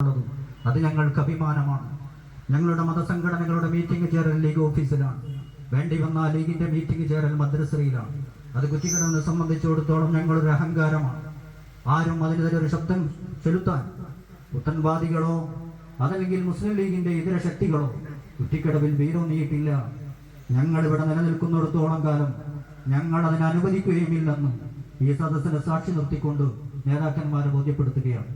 അത് ഞങ്ങൾക്ക് അഭിമാനമാണ്. ഞങ്ങളുടെ മതസംഘടനകളുടെ മീറ്റിംഗ് ചേരൽ ലീഗ് ഓഫീസിലാണ്. വേണ്ടി വന്നാൽ ലീഗിന്റെ മീറ്റിംഗ് ചേരൽ മദ്രസയിലാണ്. അത് കുറ്റിക്കടവിനെ സംബന്ധിച്ചിടത്തോളം ഞങ്ങളൊരു അഹങ്കാരമാണ്. ആരും അതിനെതിരെ ഒരു ശബ്ദം ചെലുത്താൻ പുത്തൻവാദികളോ അതല്ലെങ്കിൽ മുസ്ലിം ലീഗിന്റെ ഇതര ശക്തികളോ കുറ്റിക്കടവിൽ വീരൊന്നിയിട്ടില്ല. ഞങ്ങളിവിടെ നിലനിൽക്കുന്നിടത്തോളം കാലം ഞങ്ങൾ അതിനെ അനുവദിക്കുകയുമില്ലെന്നും ഈ സദസ്സിനെ സാക്ഷി നിർത്തിക്കൊണ്ട് നേതാക്കന്മാരെ ബോധ്യപ്പെടുത്തുകയാണ്.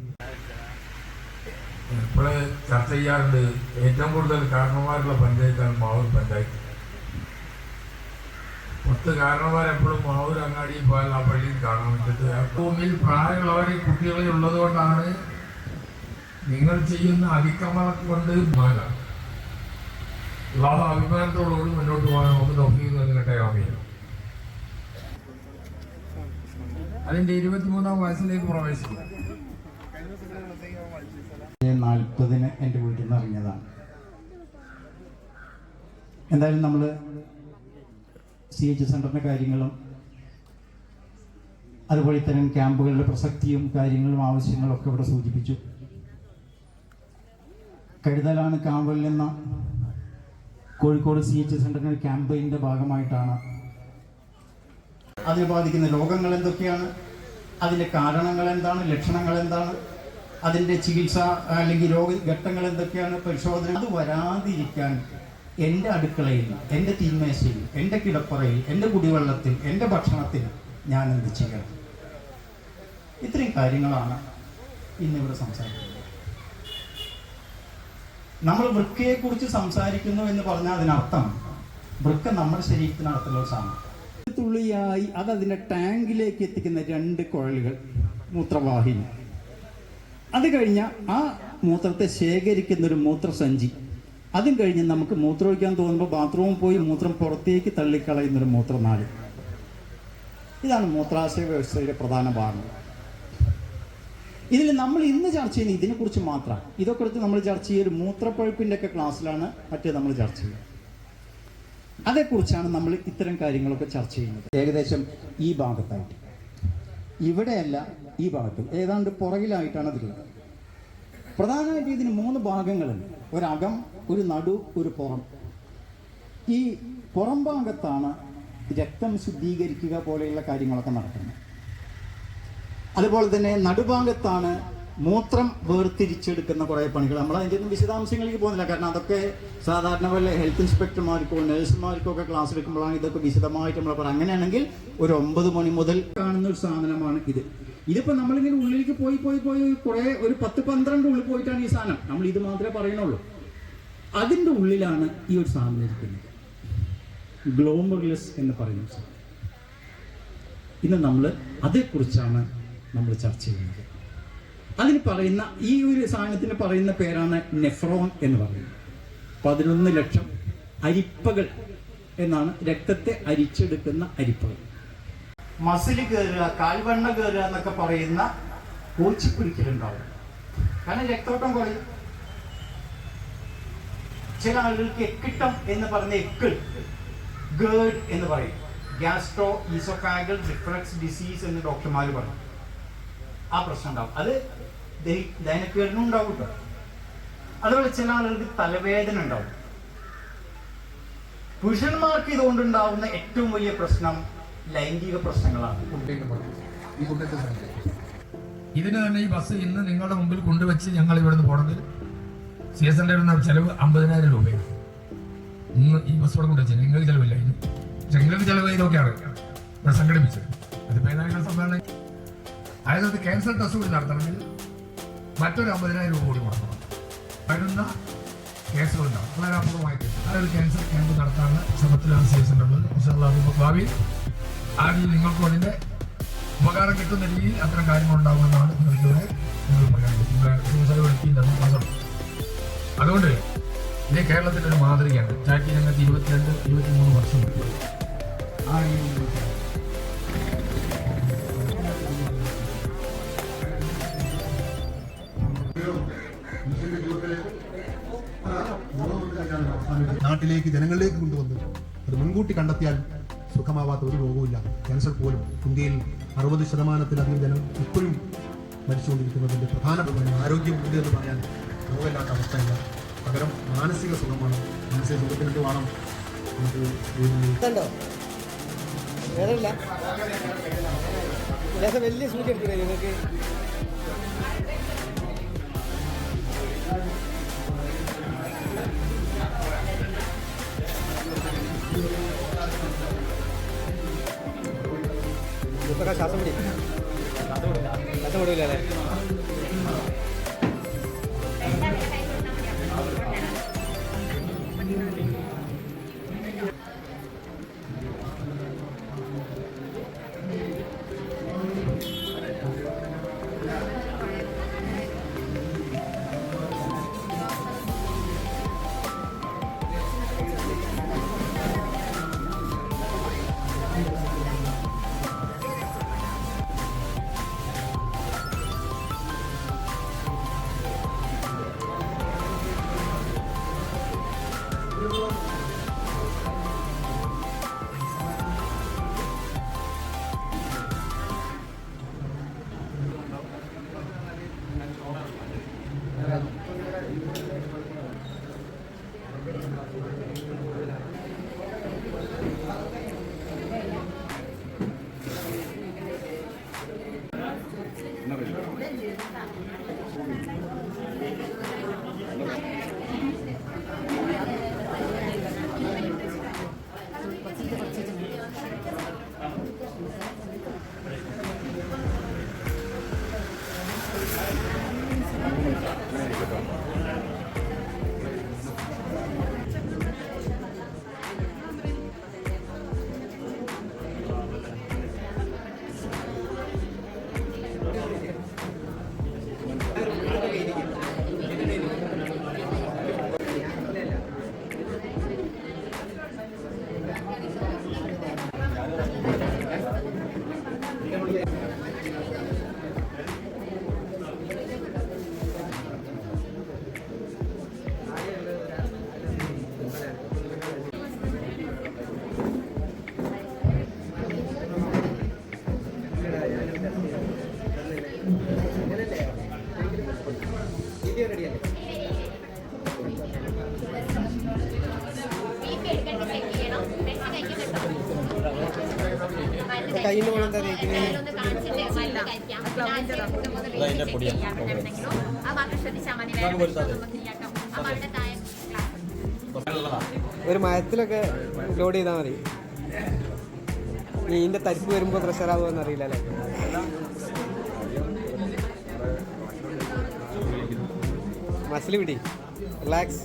ഇപ്പോൾ ചർച്ച ചെയ്യാറുണ്ട്, ഏറ്റവും കൂടുതൽ കാരണന്മാരുള്ള പഞ്ചായത്താണ് മാവൂർ പഞ്ചായത്ത്. 10 കാരണന്മാരെപ്പോഴും മാവൂർ അങ്ങാടിയിൽ പോയാൽ ആ പള്ളിയിൽ കാണാൻ പറ്റത്ത്. ഭൂമിയിൽ പ്രായമുള്ളവരെ കുട്ടികളെ ഉള്ളത് കൊണ്ടാണ് നിങ്ങൾ ചെയ്യുന്ന അതിക്രമം കൊണ്ട് അല്ലാഹു അഭിമാനത്തോടുകൂടി മുന്നോട്ട് പോകാൻ നമുക്ക് തൗഫീഖ് നൽകട്ടെ. ആമീൻ. അതിന്റെ 23ാം വയസ്സിലേക്ക് പ്രവേശിക്കും. 40-ന് എൻ്റെ വീട്ടിൽ നിന്ന് ഇറങ്ങിയതാണ്. എന്തായാലും നമ്മൾ CH സെൻ്ററിൻ്റെ കാര്യങ്ങളും അതുപോലെ ഇത്തരം ക്യാമ്പുകളുടെ പ്രസക്തിയും കാര്യങ്ങളും ആവശ്യങ്ങളും ഒക്കെ ഇവിടെ സൂചിപ്പിച്ചു. കരുതലാണ് ക്യാമ്പിൽ നിന്ന് കോഴിക്കോട് CH സെൻ്ററിൻ്റെ ക്യാമ്പയിൻ്റെ ഭാഗമായിട്ടാണ് അതിനെ ബാധിക്കുന്ന രോഗങ്ങൾ എന്തൊക്കെയാണ്, അതിൻ്റെ കാരണങ്ങൾ എന്താണ്, ലക്ഷണങ്ങൾ എന്താണ്, അതിൻ്റെ ചികിത്സ അല്ലെങ്കിൽ രോഗഘട്ടങ്ങൾ എന്തൊക്കെയാണ്, പരിശോധന. അത് വരാതിരിക്കാൻ എൻ്റെ അടുക്കളയിൽ, എൻ്റെ തീന്മേശയിൽ, എൻ്റെ കിടപ്പറയിൽ, എൻ്റെ കുടിവെള്ളത്തിൽ, എൻ്റെ ഭക്ഷണത്തിൽ ഞാൻ എന്ത് ചെയ്യണം? ഇത്രയും കാര്യങ്ങളാണ് ഇന്നിവിടെ സംസാരിക്കുന്നത്. നമ്മൾ വൃക്കയെക്കുറിച്ച് സംസാരിക്കുന്നു എന്ന് പറഞ്ഞാൽ അതിനർത്ഥം വൃക്ക നമ്മുടെ ശരീരത്തിനകത്തുള്ള സാധനം. തുള്ളിയായി അത് അതിൻ്റെ ടാങ്കിലേക്ക് എത്തിക്കുന്ന 2 കുഴലുകൾ, മൂത്രവാഹിനി. അത് കഴിഞ്ഞാൽ ആ മൂത്രത്തെ ശേഖരിക്കുന്നൊരു മൂത്രസഞ്ചി. അതും കഴിഞ്ഞ് നമുക്ക് മൂത്രമൊഴിക്കാൻ തോന്നുമ്പോൾ ബാത്റൂമിൽ പോയി മൂത്രം പുറത്തേക്ക് തള്ളിക്കളയുന്നൊരു മൂത്രനാളി. ഇതാണ് മൂത്രാശയ വ്യവസ്ഥയുടെ പ്രധാന ഭാഗങ്ങൾ. ഇതിൽ നമ്മൾ ഇന്ന് ചർച്ച ചെയ്യുന്നത് ഇതിനെക്കുറിച്ച് മാത്രമാണ്. ഇതൊക്കെ എടുത്ത് നമ്മൾ ചർച്ച ചെയ്യുക മൂത്രപ്പഴുപ്പിൻ്റെ ഒക്കെ ക്ലാസ്സിലാണ് മറ്റേ നമ്മൾ ചർച്ച ചെയ്യുക. അതേക്കുറിച്ചാണ് നമ്മൾ ഇത്തരം കാര്യങ്ങളൊക്കെ ചർച്ച ചെയ്യുന്നത്. ഏകദേശം ഈ ഭാഗത്തായിട്ട്, ഇവിടെയല്ല ഈ ഭാഗത്ത്, ഏതാണ്ട് പുറകിലായിട്ടാണ് അതിലുള്ളത്. പ്രധാനമായിട്ട് ഇതിന് 3 ഭാഗങ്ങളുണ്ട്. ഒരകം, ഒരു നടു, ഒരു പുറം. ഈ പുറം ഭാഗത്താണ് രക്തം ശുദ്ധീകരിക്കുക പോലെയുള്ള കാര്യങ്ങളൊക്കെ നടക്കുന്നത്. അതുപോലെ തന്നെ നടുഭാഗത്താണ് മൂത്രം വേർതിരിച്ചെടുക്കുന്ന കുറേ പണികൾ. നമ്മൾ അതിൻ്റെ ഒന്നും വിശദാംശങ്ങളിലേക്ക് പോകുന്നില്ല, കാരണം അതൊക്കെ സാധാരണ പോലെ ഹെൽത്ത് ഇൻസ്പെക്ടർമാർക്കോ നഴ്സുമാർക്കോ ഒക്കെ ക്ലാസ് എടുക്കുമ്പോഴാണ് ഇതൊക്കെ വിശദമായിട്ട് നമ്മൾ പറയാം. അങ്ങനെയാണെങ്കിൽ ഒരു 9 മണി മുതൽ കാണുന്ന ഒരു സാധനമാണ് ഇത്. ഇതിപ്പോൾ നമ്മളിങ്ങനെ ഉള്ളിലേക്ക് പോയി കുറേ ഒരു 10-12 ഉള്ളിൽ പോയിട്ടാണ് ഈ സാധനം. നമ്മൾ ഇത് മാത്രമേ പറയണുള്ളൂ. അതിൻ്റെ ഉള്ളിലാണ് ഈ ഒരു സാധനം ഇരിക്കുന്നത്, ഗ്ലോമറുലസ് എന്ന് പറയുന്ന സാധനം. ഇന്ന് നമ്മൾ അതേക്കുറിച്ചാണ് നമ്മൾ ചർച്ച ചെയ്യുന്നത്. അതിന് പറയുന്ന ഈ ഒരു സാധനത്തിന് പറയുന്ന പേരാണ് നെഫ്രോൺ എന്ന് പറയുന്നത്. 11 ലക്ഷം അരിപ്പകൾ എന്നാണ്, രക്തത്തെ അരിച്ചെടുക്കുന്ന അരിപ്പകൾ. മസിൽ കയറുക, കാൽവണ്ണ കയറുക എന്നൊക്കെ പറയുന്ന കോച്ചിപ്പിടിക്കലുണ്ടാവും, കാരണം രക്തോട്ടം കുറയും. ചില ആളുകൾക്ക് എക്കിട്ടം എന്ന് പറഞ്ഞ എക്കിൾ, ഗേർഡ് എന്ന് പറയും, ഗ്യാസ്ട്രോ ഈസോഫാഗൽ റിഫ്ലക്സ് ഡിസീസ് എന്ന് ഡോക്ടർമാർ പറയും. ആ പ്രശ്നം ഉണ്ടാവും. അത് ദഹനക്കേടിനും ഉണ്ടാവും കേട്ടോ. അതുപോലെ ചില ആളുകൾക്ക് തലവേദന ഉണ്ടാവും. പുരുഷന്മാർക്ക് ഇതുകൊണ്ടുണ്ടാവുന്ന ഏറ്റവും വലിയ പ്രശ്നം ലൈംഗിക പ്രശ്നങ്ങളാണ്. ഇതിന് തന്നെ ഈ ബസ് ഇന്ന് നിങ്ങളുടെ മുമ്പിൽ കൊണ്ടുവച്ച് ഞങ്ങൾ ഇവിടുന്ന് പോണെങ്കിൽ CH സെന്ററിൽ ചെലവ് 50,000 രൂപയാണ്. ഇന്ന് ഈ ബസ് ഇവിടെ കൊണ്ടുവച്ചു. നിങ്ങൾക്ക് ചെലവില്ല. പക്ഷെ നിങ്ങൾക്ക് ചെലവ് ഇതൊക്കെയാണ് ഇവിടെ സംഘടിപ്പിച്ചത്. അതിപ്പോൾ ഏതായാലും സംഭവമാണ്. അതായത് ക്യാൻസർ ടെസ്റ്റ് കൂടി നടത്തണമെങ്കിൽ മറ്റൊരു 50,000 രൂപ കൂടി കൊടുക്കണം. വരുന്ന കേസുകളുണ്ടാവും. വളരെ അപൂർവമായിട്ട് അതൊരു ക്യാൻസർ ക്യാമ്പ് നടത്താനുള്ള ശ്രമത്തിലാണ് CH സെന്ററിൽ. ഭാവിയിൽ ആ രീതിയിൽ നിങ്ങൾക്കും അതിൻ്റെ ഉപകാരം കിട്ടുന്ന രീതിയിൽ അത്തരം കാര്യങ്ങളുണ്ടാകുമെന്നാണ് നിങ്ങൾക്കിവിടെ നിങ്ങൾ പറയാൻ ചെലവെടുക്കില്ലെന്ന്. അതുകൊണ്ട് ഇത് കേരളത്തിൻ്റെ ഒരു മാതൃകയാണ്. ചാറ്റി രംഗത്ത് 22-23 വർഷം ആ രീതിയിൽ നാട്ടിലേക്ക് ജനങ്ങളിലേക്ക് കൊണ്ടുവന്ന് അത് മുൻകൂട്ടി കണ്ടെത്തിയാൽ സുഖമാവാത്ത ഒരു രോഗവുമില്ല. ക്യാൻസർ പോലും ഇന്ത്യയിൽ 60%-ലധികം ജനം ഇപ്പോഴും മരിച്ചുകൊണ്ടിരിക്കുന്നതിൻ്റെ പ്രധാനപ്പെട്ട ആരോഗ്യമുണ്ട് എന്ന് പറയാൻ ലോകമില്ലാത്ത അവസ്ഥയില്ല. പകരം മാനസിക സുഖമാണ്. മാനസിക സുഖത്തിന് വേണ്ടി വേണം നമുക്ക് വലിയ സൂചി എടുത്തില്ല നിങ്ങൾക്ക്. ഇപ്പൊക്കെ ശ്വാസം പിടി ശ്വാസം വിടില്ല അല്ലേ? കയ്യിൽ എന്താ ഒരു മയത്തിലൊക്കെ ലോഡ് ചെയ്താൽ മതി. ഇതിന്റെ തരിപ്പ് വരുമ്പോൾ പ്രഷർ ആവുമെന്ന് അറിയില്ല അല്ലേ? മസിൽ പിടി, റിലാക്സ്.